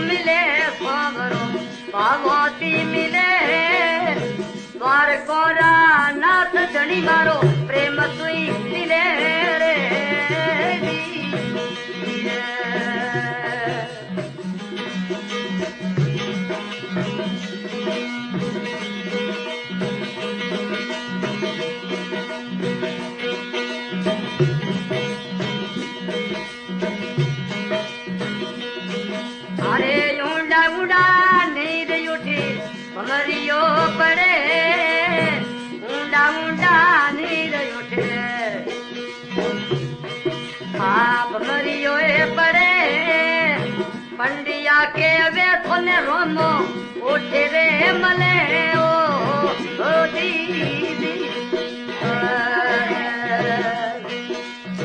मिले सांवरो भगवती मिले द्वार कोरा नाथ धनी मारो प्रेम तुई मिले रे अरे ऊंडा ऊंडा नींद उठी भमरियो पड़े ऊंडा ऊंडा नींद उठे हाँ भमरियो पड़े पंडिया के वे थोने रोमो उठे रे मले ओ दीदी